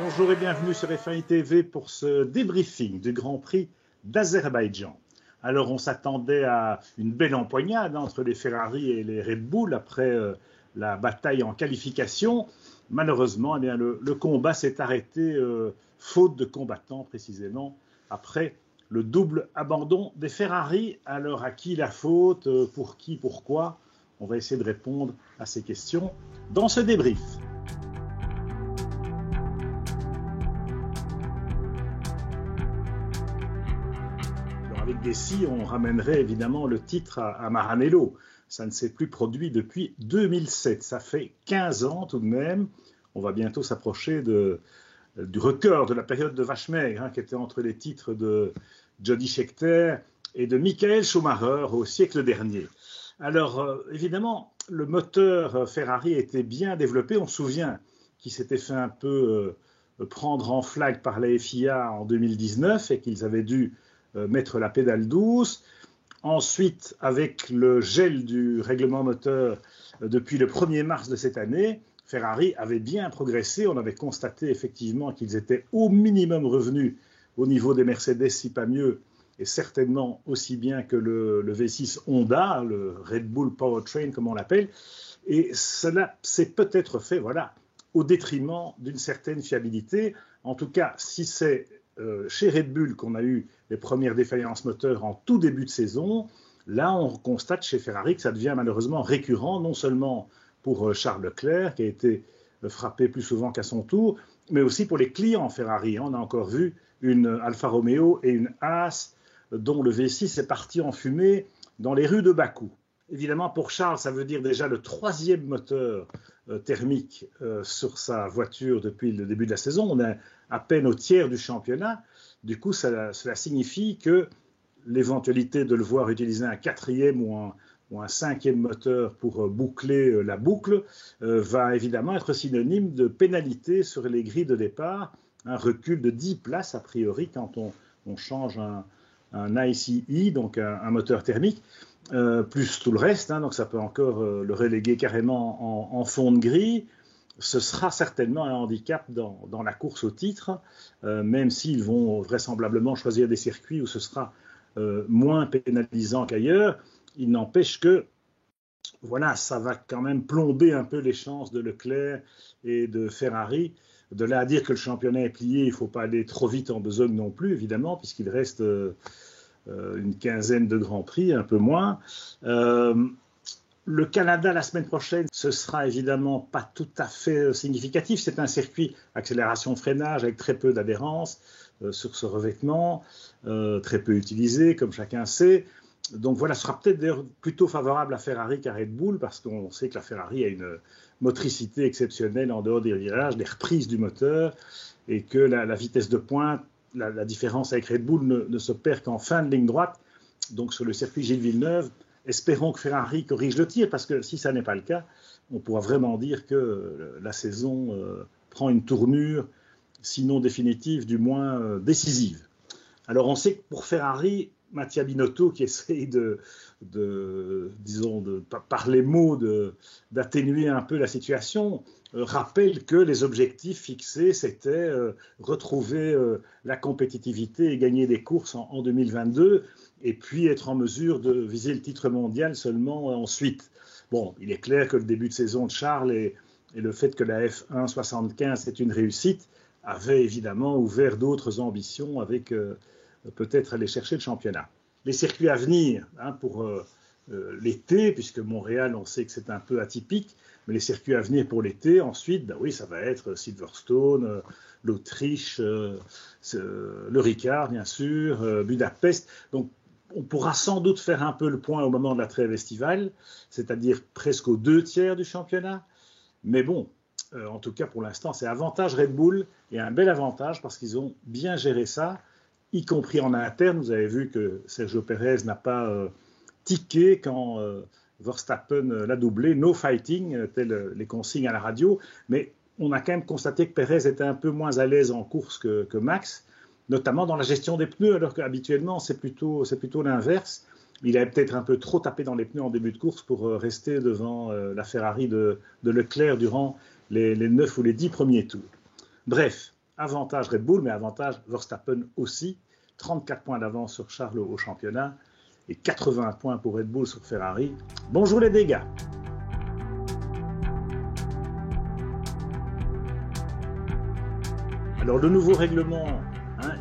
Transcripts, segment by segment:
Bonjour et bienvenue sur F1 TV pour ce débriefing du Grand Prix d'Azerbaïdjan. Alors on s'attendait à une belle empoignade entre les Ferrari et les Red Bull après la bataille en qualification. Malheureusement, le combat s'est arrêté faute de combattants précisément après le double abandon des Ferrari. Alors à qui la faute, pour qui, pourquoi? On va essayer de répondre à ces questions dans ce débrief. Avec Dessy, on ramènerait évidemment le titre à Maranello. Ça ne s'est plus produit depuis 2007. Ça fait 15 ans tout de même. On va bientôt s'approcher du record de la période de vache maigre, qui était entre les titres de Jody Scheckter et de Michael Schumacher au siècle dernier. Alors, évidemment, le moteur Ferrari était bien développé. On se souvient qu'il s'était fait un peu prendre en flag par la FIA en 2019 et qu'ils avaient dû mettre la pédale douce. Ensuite, avec le gel du règlement moteur depuis le 1er mars de cette année, Ferrari avait bien progressé. On avait constaté effectivement qu'ils étaient au minimum revenus au niveau des Mercedes, si pas mieux, et certainement aussi bien que le V6 Honda, le Red Bull Powertrain comme on l'appelle. Et cela s'est peut-être fait au détriment d'une certaine fiabilité. En tout cas, si c'est chez Red Bull qu'on a eu les premières défaillances moteurs en tout début de saison, là on constate chez Ferrari que ça devient malheureusement récurrent, non seulement pour Charles Leclerc qui a été frappé plus souvent qu'à son tour, mais aussi pour les clients Ferrari. On a encore vu une Alfa Romeo et une Haas dont le V6 est parti en fumée dans les rues de Bakou. Évidemment, pour Charles, ça veut dire déjà le 3e moteur thermique sur sa voiture depuis le début de la saison. On est à peine au tiers du championnat. Du coup, cela signifie que l'éventualité de le voir utiliser un 4e ou un 5e moteur pour boucler la boucle va évidemment être synonyme de pénalité sur les grilles de départ. Un recul de 10 places a priori quand on change un ICE, donc un moteur thermique. Plus tout le reste, donc ça peut encore le reléguer carrément en fond de grille. Ce sera certainement un handicap dans la course au titre, même s'ils vont vraisemblablement choisir des circuits où ce sera moins pénalisant qu'ailleurs. Il n'empêche que ça va quand même plomber un peu les chances de Leclerc et de Ferrari. De là à dire que le championnat est plié, il ne faut pas aller trop vite en besogne non plus, évidemment, puisqu'il reste une quinzaine de grands prix, un peu moins. Le Canada, la semaine prochaine, ce sera évidemment pas tout à fait significatif. C'est un circuit accélération-freinage avec très peu d'adhérence sur ce revêtement, très peu utilisé, comme chacun sait. Donc ce sera peut-être d'ailleurs plutôt favorable à Ferrari qu'à Red Bull, parce qu'on sait que la Ferrari a une motricité exceptionnelle en dehors des virages, des reprises du moteur, et que la vitesse de pointe, la différence avec Red Bull ne se perd qu'en fin de ligne droite. Donc sur le circuit Gilles Villeneuve, espérons que Ferrari corrige le tir, parce que si ça n'est pas le cas, on pourra vraiment dire que la saison prend une tournure, sinon définitive, du moins décisive. Alors on sait que pour Ferrari, Mattia Binotto, qui essaye par les mots, d'atténuer un peu la situation, rappelle que les objectifs fixés, c'était retrouver la compétitivité et gagner des courses en 2022, et puis être en mesure de viser le titre mondial seulement ensuite. Bon, il est clair que le début de saison de Charles et le fait que la F1 75 est une réussite avait évidemment ouvert d'autres ambitions avec peut-être aller chercher le championnat. Les circuits à venir pour l'été, puisque Montréal, on sait que c'est un peu atypique, mais les circuits à venir pour l'été, ensuite, ça va être Silverstone, l'Autriche, le Ricard, bien sûr, Budapest. Donc, on pourra sans doute faire un peu le point au moment de la trêve estivale, c'est-à-dire presque aux 2 tiers du championnat. Mais bon, en tout cas, pour l'instant, c'est avantage Red Bull, et un bel avantage parce qu'ils ont bien géré ça, y compris en interne. Vous avez vu que Sergio Pérez n'a pas tiqué quand Verstappen l'a doublé. No fighting, telles les consignes à la radio. Mais on a quand même constaté que Pérez était un peu moins à l'aise en course que Max, notamment dans la gestion des pneus, alors qu'habituellement, c'est plutôt l'inverse. Il avait peut-être un peu trop tapé dans les pneus en début de course pour rester devant la Ferrari de Leclerc durant les 9 ou les 10 premiers tours. Bref, avantage Red Bull, mais avantage Verstappen aussi. 34 points d'avance sur Charles au championnat et 80 points pour Red Bull sur Ferrari. Bonjour les dégâts. Alors le nouveau règlement,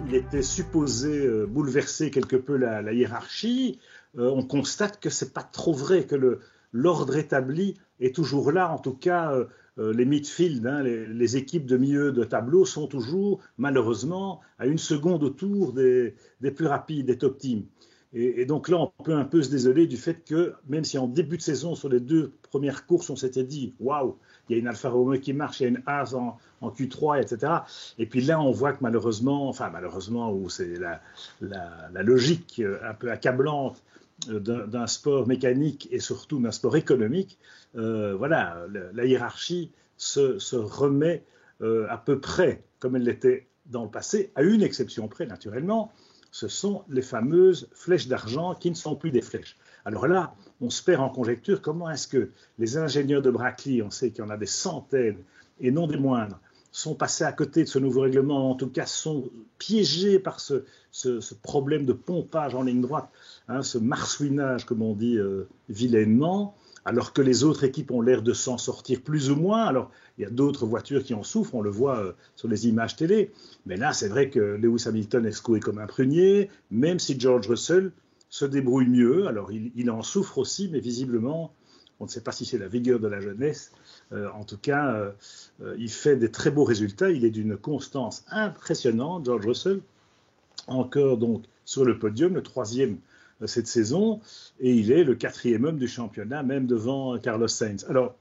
il était supposé bouleverser quelque peu la hiérarchie. On constate que c'est pas trop vrai, que l'ordre établi est toujours là. En tout cas, les midfield, les équipes de milieu de tableau sont toujours, malheureusement, à une seconde autour des plus rapides, des top teams. Et donc là, on peut un peu se désoler du fait que, même si en début de saison, sur les 2 premières courses, on s'était dit « Waouh, il y a une Alfa Romeo qui marche, il y a une Haas en Q3, etc. » Et puis là, on voit que malheureusement, ou c'est la logique un peu accablante d'un sport mécanique et surtout d'un sport économique, la hiérarchie se remet à peu près comme elle l'était dans le passé, à une exception près naturellement. Ce sont les fameuses flèches d'argent qui ne sont plus des flèches. Alors là, on se perd en conjecture. Comment est-ce que les ingénieurs de Brackley, on sait qu'il y en a des centaines et non des moindres, sont passés à côté de ce nouveau règlement, en tout cas sont piégés par ce problème de pompage en ligne droite, ce marsouinage, comme on dit vilainement, alors que les autres équipes ont l'air de s'en sortir plus ou moins. Alors, il y a d'autres voitures qui en souffrent, on le voit sur les images télé. Mais là, c'est vrai que Lewis Hamilton est secoué comme un prunier, même si George Russell se débrouille mieux. Alors, il en souffre aussi, mais visiblement, on ne sait pas si c'est la vigueur de la jeunesse. En tout cas, il fait des très beaux résultats. Il est d'une constance impressionnante, George Russell. Encore donc sur le podium, le 3e cette saison, et il est le 4e homme du championnat, même devant Carlos Sainz. Alors,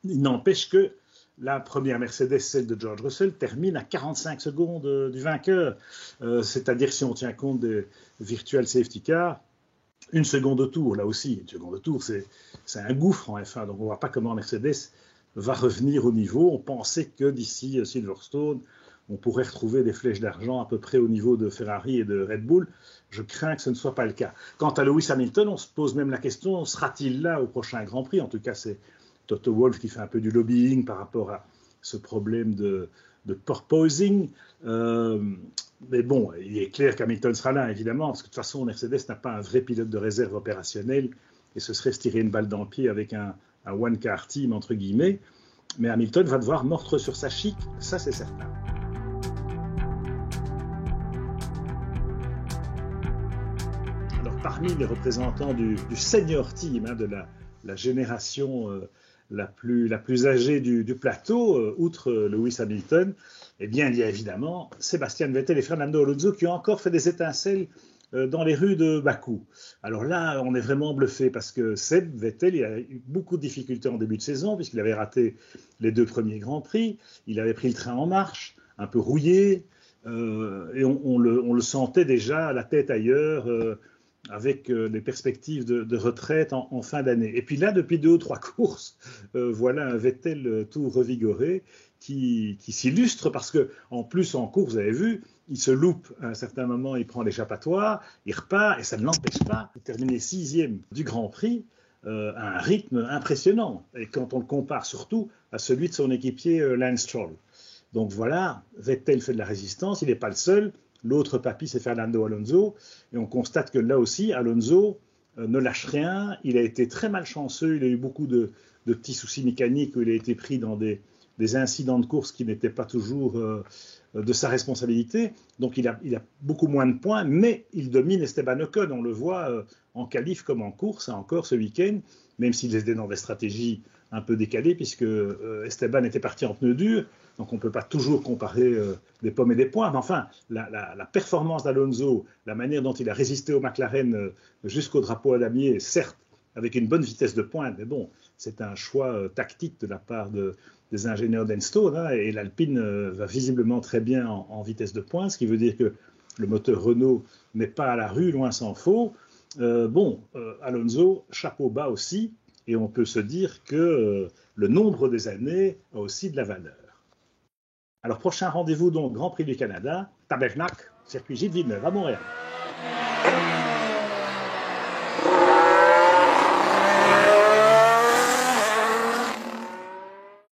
il n'empêche que la première Mercedes, celle de George Russell, termine à 45 secondes du vainqueur. C'est-à-dire, si on tient compte des virtual safety cars, une seconde au tour, là aussi. Une seconde au tour, c'est un gouffre en F1. Donc, on ne voit pas comment Mercedes va revenir au niveau. On pensait que d'ici Silverstone, on pourrait retrouver des flèches d'argent à peu près au niveau de Ferrari et de Red Bull. Je crains que ce ne soit pas le cas. Quant à Lewis Hamilton, on se pose même la question, sera-t-il là au prochain Grand Prix? En tout cas, c'est Toto Wolff qui fait un peu du lobbying par rapport à ce problème de porpoising. Mais bon, il est clair qu'Hamilton sera là, évidemment, parce que de toute façon, Mercedes n'a pas un vrai pilote de réserve opérationnel, et ce serait se tirer une balle dans le pied avec un one-car team, entre guillemets. Mais Hamilton va devoir mordre sur sa chic, ça c'est certain. Parmi les représentants du senior team, de la génération la plus âgée du plateau, outre Lewis Hamilton, eh bien, il y a évidemment Sébastien Vettel et Fernando Alonso qui ont encore fait des étincelles dans les rues de Bakou. Alors là, on est vraiment bluffé parce que Vettel, il a eu beaucoup de difficultés en début de saison puisqu'il avait raté les 2 premiers Grands Prix, il avait pris le train en marche, un peu rouillé, et on le sentait déjà la tête ailleurs, avec les perspectives de retraite en fin d'année. Et puis là, depuis 2 ou 3 courses, voilà un Vettel tout revigoré qui s'illustre parce qu'en plus, en course, vous avez vu, il se loupe à un certain moment, il prend l'échappatoire, il repart et ça ne l'empêche pas de terminer 6e du Grand Prix à un rythme impressionnant. Et quand on le compare surtout à celui de son équipier Lance Stroll. Donc voilà, Vettel fait de la résistance, il n'est pas le seul. L'autre papy, c'est Fernando Alonso. Et on constate que là aussi, Alonso ne lâche rien. Il a été très malchanceux. Il a eu beaucoup de petits soucis mécaniques où il a été pris dans des incidents de course qui n'étaient pas toujours de sa responsabilité. Donc il a beaucoup moins de points, mais il domine Esteban Ocon. On le voit en qualif comme en course, encore ce week-end, même s'il était dans des stratégies un peu décalées, puisque Esteban était parti en pneu dur. Donc on ne peut pas toujours comparer des pommes et des poires. Mais enfin, la performance d'Alonso, la manière dont il a résisté au McLaren jusqu'au drapeau à damier, certes, avec une bonne vitesse de pointe, mais bon, c'est un choix tactique de la part des ingénieurs d'Enstone, et l'Alpine va visiblement très bien en vitesse de pointe, ce qui veut dire que le moteur Renault n'est pas à la rue, loin s'en faut. Alonso, chapeau bas aussi, et on peut se dire que le nombre des années a aussi de la valeur. Alors, prochain rendez-vous, donc, Grand Prix du Canada, Tabernacle, circuit Gilles Villeneuve à Montréal.